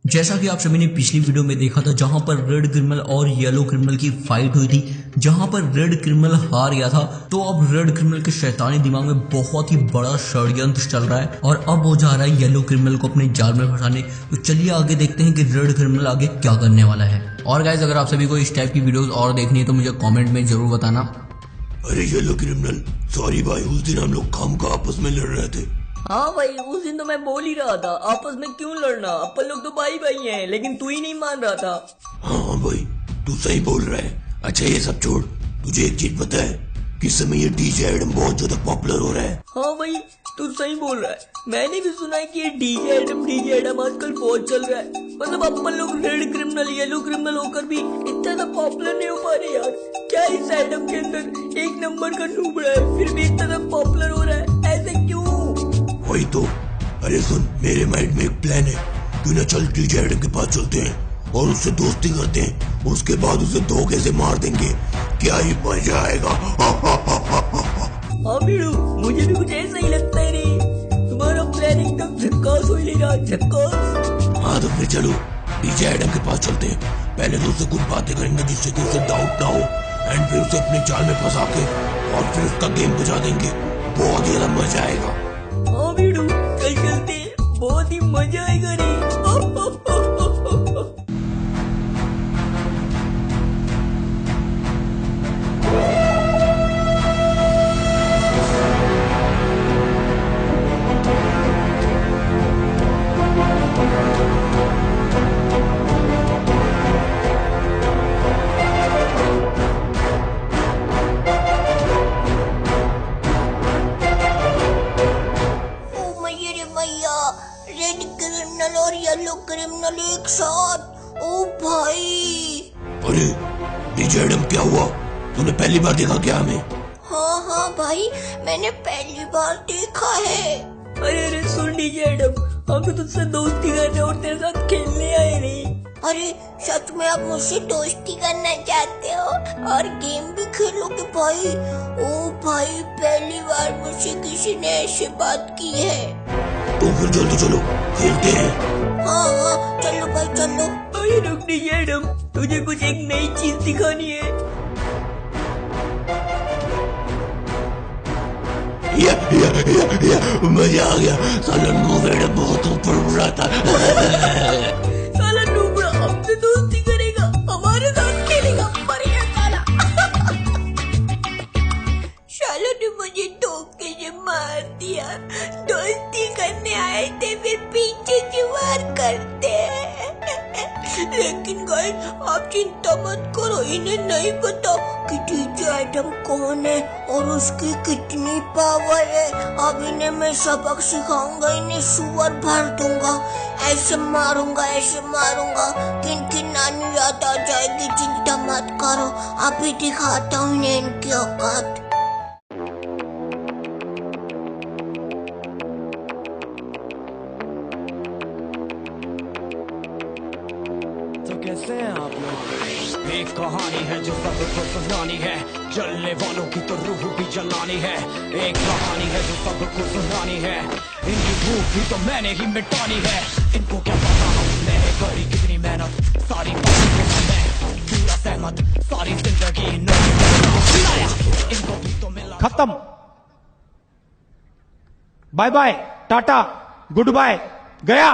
जैसा कि आप सभी ने पिछली वीडियो में देखा था, जहां पर रेड क्रिमिनल और येलो क्रिमिनल की फाइट हुई थी, जहां पर रेड क्रिमिनल हार गया था। तो अब रेड क्रिमिनल के शैतानी दिमाग में बहुत ही बड़ा षड्यंत्र चल रहा है और अब वो जा रहा है येलो क्रिमिनल को अपने जाल में फंसाने। तो चलिए आगे देखते हैं कि रेड क्रिमिनल आगे क्या करने वाला है। और गाइस, अगर आप सभी को इस टाइप की वीडियोस और देखनी है तो मुझे कॉमेंट में जरूर बताना। अरे येलो क्रिमिनल, सॉरी भाई, उस दिन हम लोग काम का आपस में लड़ रहे थे। हाँ भाई, उस दिन तो मैं बोल ही रहा था आपस में क्यों लड़ना, अपन लोग तो भाई भाई हैं, लेकिन तू ही नहीं मान रहा था। हाँ भाई, तू सही बोल रहा है। अच्छा ये सब छोड़, तुझे एक चीज पता है, किस समय ये डीजे एडम बहुत ज्यादा पॉपुलर हो रहा है। हाँ भाई, तू सही बोल रहा है। मैंने भी सुना है कि ये डीजे एडम आजकल बहुत चल रहा है। मतलब अपन लोग रेड क्रिमिनल येलो क्रिमिनल होकर भी इतना ज्यादा पॉपुलर नहीं हो पा रहे यार। क्या इस एडम के अंदर एक नंबर का नूबड़ा है, फिर भी इतना ज्यादा पॉपुलर हो रहा है, ऐसे क्यों? वही तो। अरे सुन, मेरे माइंड में एक प्लान है, क्यों ना चल डीजे एडम के पास चलते हैं और उससे दोस्ती करते हैं, उसके बाद उसे धोखे से मार देंगे। क्या ही मजा आएगा। हाँ बीड़ू, मुझे भी कुछ ऐसा ही लगता है रे। तुम्हारा प्लान एकदम झक्कास हो ही रहा, झक्कास। हाँ तो फिर चलो डीजे एडम के पास चलते हैं। पहले तो उससे कुछ बातें करेंगे जिससे कि उसे डाउट ना हो, एंड फिर उसे अपने जाल में फंसा के और फिर उसका गेम बुझा देंगे। बहुत ज्यादा मजा आएगा। हाँ बीड़ू, कल चलते हैं, बहुत ही मजा आएगा रे। रेड क्रिमिनल और येलो क्रिमिनल एक साथ, ओ भाई। अरे डीजे एडम, क्या हुआ? तूने पहली बार देखा क्या हमें? हाँ भाई, मैंने पहली बार देखा है। अरे सुन डीजे एडम, हम तो तुझसे दोस्ती करने और तेरे साथ खेलने आए रे। अरे सच में आप मुझसे दोस्ती करना चाहते हो और गेम भी खेलोगे भाई? ओ भाई, पहली बार मुझसे किसी ने ऐसी बात की है। तो फिर जल्दी चलो, खेलते हैं। हाँ, चलो भाई चलो। अरे रुक डीजे एडम, तुझे कुछ एक नई चीज दिखानी है। या, मजा आ गया। साला नूबड़ा बहुत ऊपर उड़ रहा था। साला नूबड़ा हमसे दोस्ती करेगा, हमारे साथ खेलेगा, बढ़िया साला। साला ने मुझे धोखे से मार दिया। दोस्ती करने आए थे, फिर पीछे से वार करते। लेकिन गाइस, आप चिंता मत करो, इन्हें नहीं पता कि डीजे एडम कौन है और उसकी कितनी पावर है। अब इन्हें मैं सबक सिखाऊंगा, इन्हें सुअर भर दूंगा, ऐसे मारूंगा कि इनकी नानी याद आ जाएगी। चिंता मत करो, अभी दिखाता हूँ इन्हें इनकी औकात। तो कैसे हैं आप लोग? एक कहानी है जो सबको सुनानी है, जलने वालों की तो रूह भी जलानी है। एक कहानी है जो सबको सुनानी है, इनकी भूख भी तो मैंने ही मिटानी है। इनको क्या पता हमने करी कितनी मेहनत, सारी बातों के समय पूरा सहमत, सारी जिंदगी इनको भी तो मिला। खत्म, bye bye, tata, goodbye, गया।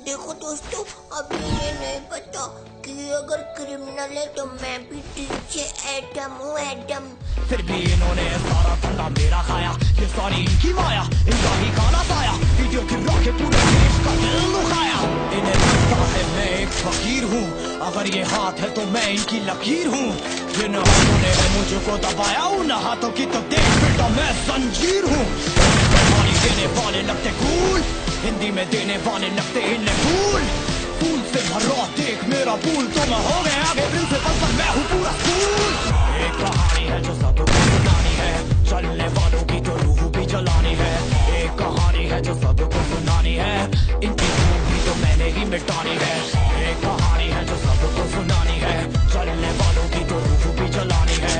देखो दोस्तों, अभी ये नहीं पता कि अगर क्रिमिनल है तो मैं भी डीजे एडम हूँ, एडम। फिर भी इन्होंने सारा फंडा मेरा खाया, ये सारी इनकी माया, इनका ही खाना पाया, वीडियो गिरा के पूरे देश का दिल दुखाया। इन्हें लगता है मैं एक फकीर हूँ, अगर ये हाथ है तो मैं इनकी लकीर हूँ। जिन हाथों ने मुझको दबाया, उन हाथों की तो देख बेटा मैं जंजीर हूँ। देने वाले लगते कूल, हिंदी में देने वाले लगते इन्हें फूल। फूल से भरा देख मेरा फूल, तो मैं हो गया आगे प्रिंसिपल पर मैं हूँ पूरा स्कूल। एक कहानी है जो सबको सुनानी है, चलने वालों की तो रूह भी जलानी है। एक कहानी है जो सबको सुनानी है, इनकी रूह भी तो मैंने ही मिटानी है। एक कहानी है जो सबको सुनानी है, चलने वालों की तो रूह भी जलानी है।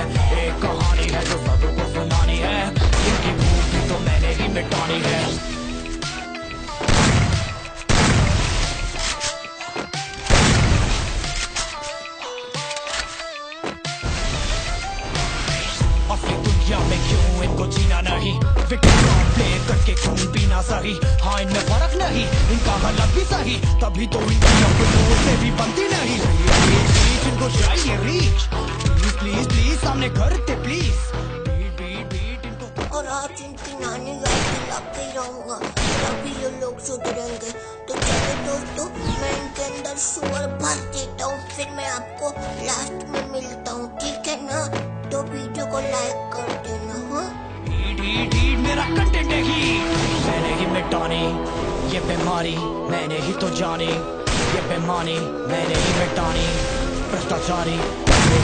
एक कहानी है जो सबको सुनानी है, इनकी रूह भी तो मैंने ही मिटानी है। सही, हाँ इनमें फर्क नहीं, इनका गलत भी सही, तभी तो इनकी अपनों से भी बनती नहीं। रीच इनको चाहिए रीच, प्लीज प्लीज प्लीज सामने करते प्लीज, बीट बीट बीट इनको। और आज इनकी नानी याद दिलाते ही रहूंगा, तभी ये लोग सुधरेंगे। तो चलो दोस्तों, मैं इनके अंदर सुअर भर देता हूँ, फिर मैं आपको लास्ट में मिलता हूँ, ठीक है ना? तो वीडियो को लाइक कर देना। हाँ, मेरा कंटेंट है ही, मैंने ही मिटानी ये बीमारी, मैंने ही तो जानी ये बेमानी, मैंने ही मिटानी भ्रष्टाचारी, मैंने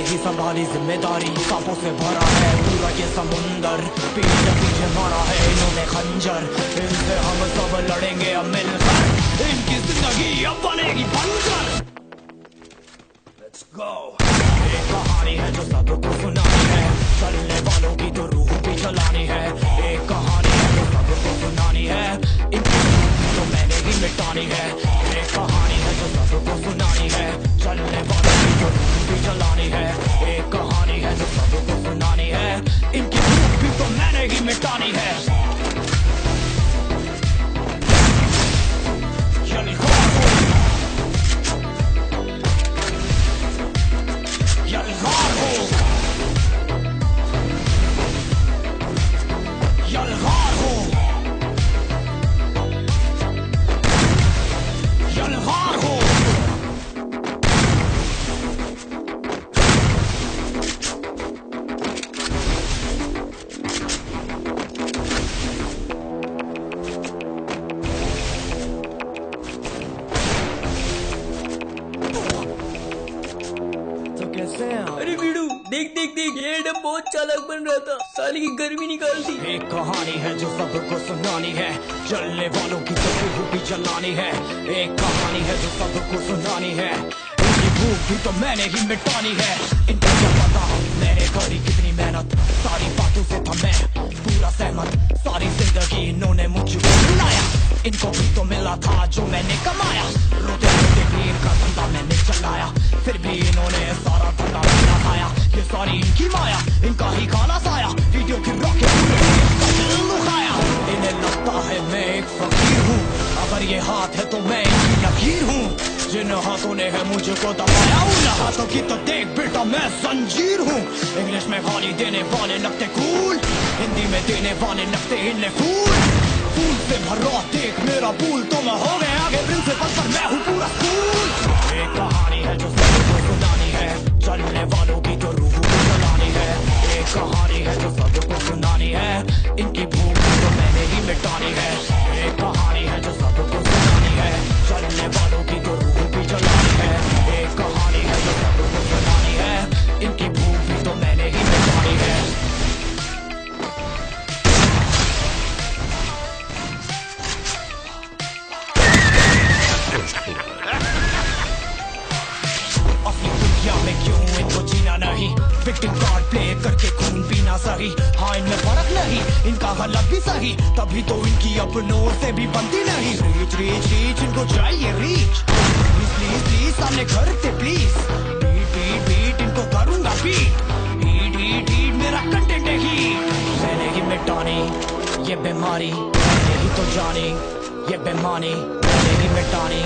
ही संभाली जिम्मेदारी। सांपों से भरा है पूरा ये समुंदर, पीछे पीछे मारा है इन्होंने खंजर, इनसे हम सब लड़ेंगे अब मिलकर, इनकी जिंदगी अब बनेगी बंजर। Let's go। एक कहानी है जो सबको सुनानी है, चलने वालों की तो रूह भी जलानी है। एक कहानी है जो सबको सुनानी है, इनकी तो मैंने ही मिटानी है। एक कहानी है जो सबको सुनानी है, चलने वालों की तो रूह भी जलानी है। एक कहानी है जो सबको सुनानी है, इनकी रूह भी तो मैंने ही मिटानी है। अरे वीडू, देख देख देख, ये एडम बहुत चालाक बन रहा था, साले की गर्मी निकालती। एक कहानी है जो सबको सुनानी है, चलने वालों की तो रूह भी जलानी है। एक कहानी है जो सबको सुनानी है, इनकी भूख भी तो मैंने ही मिटानी है। इनको क्या पता मैंने करी कितनी मेहनत, सारी बातों से था मैं पूरा सहमत, सारी जिंदगी इन्होंने मुझको रुलाया, इनको भी तो मिला था जो मैंने कमाया। रोते रोते भी इनका धंधा मैंने चलाया, फिर भी इन्होंने सारा धंधा मेरा खाया। ये सारी इनकी माया, इनका ही काला साया, वीडियो की रॉकेट पूरे देश का दिल दुखाया। इन्हें लगता है मैं एक फकीर हूँ, अगर ये हाथ है तो मैं इनकी लकीर हूँ। जिन हाथों ने है मुझको दबाया, उन हाथों की तो देख बेटा मैं जंजीर हूँ। इंग्लिश में गाली देने वाले लगते कूल, हिंदी में देने वाले लगते इन्हें फूल। फूल से भरा देख मेरा पूल, तो मैं हो गया आगे प्रिंसिपल पर मैं हूँ पूरा स्कूल। एक कहानी है जो सबको सुनानी है, चलने वालों की तो रूह भी जलानी है। एक कहानी है जो सबको सुनानी है, इनकी भूख तो मैंने ही मिटानी है। एक कहानी है जो सबको सुनानी है, चलने वालों की तो रूह भी जलानी है। एक कहानी है जो सबको सुनानी है, इनकी भूख भी तो मैंने ही मिटानी है। अपनी दुनिया में क्यों इनको जीना नहीं, विक्टिम कार्ड प्ले करके खून पीना सही, हाँ इनमें फर्क नहीं, इनका गलत भी सही, तभी तो इनकी अपनों से भी बनती नहीं। रीच रीच रीच इनको चाहिए रीच, प्लीज प्लीज प्लीज सामने करते प्लीज, बीट बीट बीट इनको करूंगा बीट, हीट हीट हीट मेरा कंटेंट है ही, मैंने ही मिटानी ये बीमारी, मैंने ही तो जानी ये बेमानी, मैंने ही मिटानी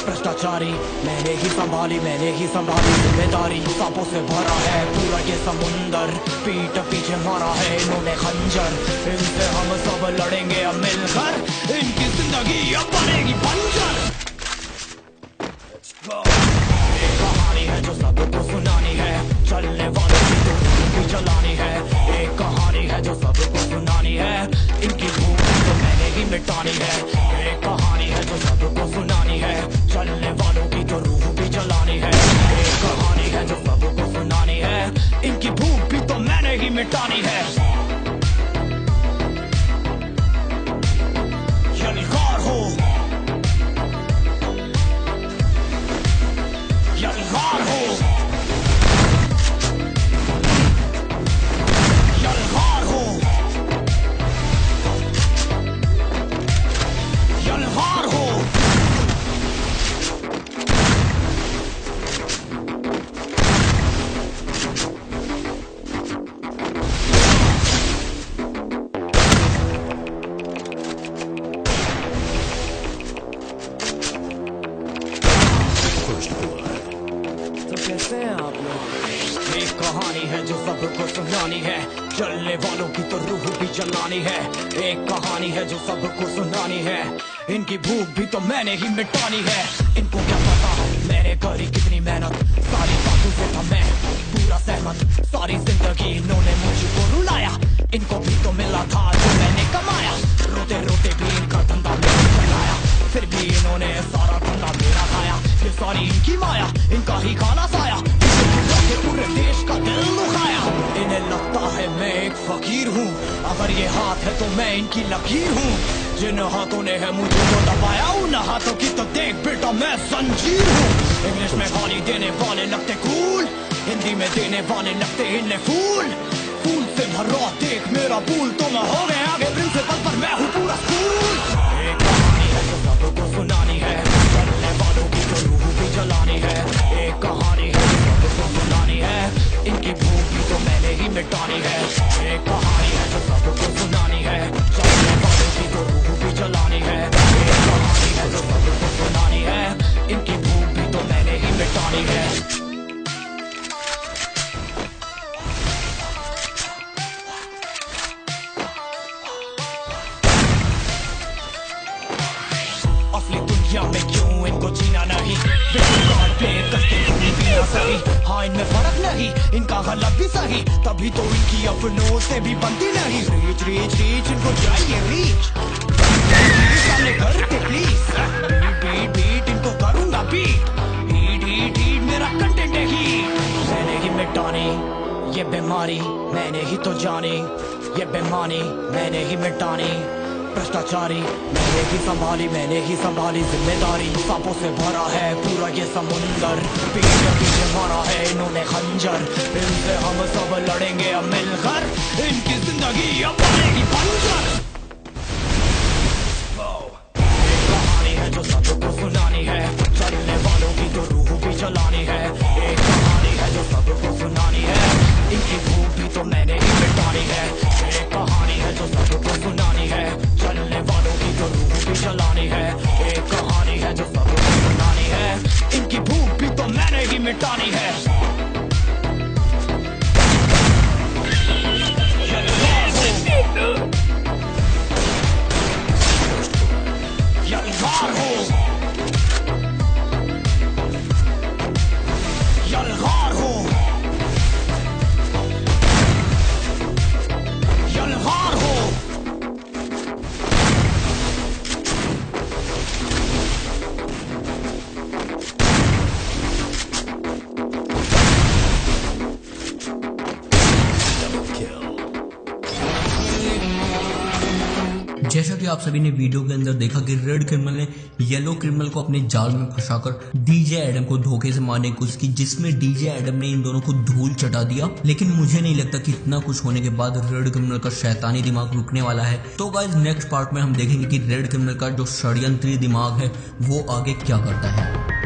भ्रष्टाचारी, मैंने ही संभाली जिम्मेदारी। सांपों से भरा है पूरा ये समुंदर, पीठ पीछे मारा है इन्होंने खंजर, इनसे हम सब लड़ेंगे अब मिलकर, इनकी जिंदगी अब बनेगी बंजर। Let's go। एक कहानी है जो सबको सुनानी है, चलने वालों की तो रूह भी जलानी है। एक कहानी है जो सबको सुनानी है, इनकी भूख तो मैंने ही मिटानी है। एक कहानी है जो सबको सुनानी है, चलने वालों की तो रूह भी जलानी है। एक कहानी है जो सबको सुनानी है, इनकी भूख भी तो मैंने ही मिटानी है। यलगार हो, यलगार हो, यलगार हो, यलगार हो। है जो सबको सुनानी है, चलने वालों की तो रूह भी जलानी है। एक कहानी है जो सबको सुनानी है, इनकी भूख भी तो मैंने ही मिटानी है। इनको क्या पता मैंने करी कितनी मेहनत, सारी बातों से था मैं पूरा सहमत। सारी जिंदगी इन्होंने मुझको रुलाया, इनको भी तो मिला था जो मैंने कमाया। रोते रोते भी इनका धंधा मैंने चलाया, फिर भी इन्होंने सारा धंधा मेरा खाया। ये सारी इनकी माया, इनका ही काला साया, पूरे देश का दिल दुखाया। इन्हें लगता है मैं एक फकीर हूँ, अगर ये हाथ है तो मैं इनकी लकीर हूँ। जिन हाथों ने है मुझे तो दबाया, उन हाथों की तो देख बेटा मैं जंजीर हूँ। इंग्लिश में गाली देने वाले लगते कूल, हिंदी में देने वाले लगते इन्हें फूल। फूल से भरा देख मेरा फूल, तो मैं हो गया आगे प्रिंसिपल पर मैं हूँ पूरा स्कूल। एक कहानी है जो सबको सुनानी है, चलने वालों की तो रूह भी जलानी है। एक कहानी है जो सबको सुनानी है, इनकी भूख भी तो मैंने ही मिटानी है। एक कहानी है जो सबको सुनानी है, चलने वालों की तो रूह भी जलानी है। एक कहानी है जो सबको सुनानी है, इनकी भूख भी तो मैंने ही मिटानी है। असली दुनिया में क्यों इनको जीना नहीं, पे कष्टे जीना सही। हाँ इनमें फर्क नहीं, इनका गलत भी सही, तभी तो इनकी अपनों से भी बनती नहीं। रीच रीच रीच इनको चाहिए रीच, सामने करके प्लीज। बीट बीट बीट इनको करूंगा बीट, हीट हीट हीट मेरा कंटेंट है हीट। मैंने ही मिटानी ये बीमारी, मैंने ही तो जानी ये बेमानी, मैंने ही मिटानी भ्रष्टाचारी। मैंने ही संभाली जिम्मेदारी। सांपों से भरा है पूरा ये समुंदर, पीछे पीछे मारा है इन्होंने खंजर। इनसे हम सब लड़ेंगे अब मिलकर, इनकी जिंदगी अब बनेगी बंजर। एक कहानी है जो सबको सुनानी है, चलने वालों की तो रूह भी जलानी है। एक कहानी है जो सबको सुनानी है, इनकी भूख भी तो मैंने ही मिटानी है। एक कहानी है जो सबको सुनानी है, चलने वालों की तो रूह भी जलानी है। एक कहानी है जो सबको सुनानी है, इनकी भूख भी तो मैंने ही मिटानी है। यलगार हो, यलगार हो, यलगार हो। जैसा कि आप सभी ने वीडियो के अंदर देखा कि रेड क्रिमिनल ने येलो क्रिमिनल को अपने जाल में फंसाकर डीजे एडम को धोखे से मारने की कोशिश की, जिसमें डीजे एडम ने इन दोनों को धूल चटा दिया। लेकिन मुझे नहीं लगता कि इतना कुछ होने के बाद रेड क्रिमिनल का शैतानी दिमाग रुकने वाला है। तो गाइस नेक्स्ट पार्ट में हम देखेंगे कि रेड क्रिमिनल का जो षड्यंत्री दिमाग है वो आगे क्या करता है।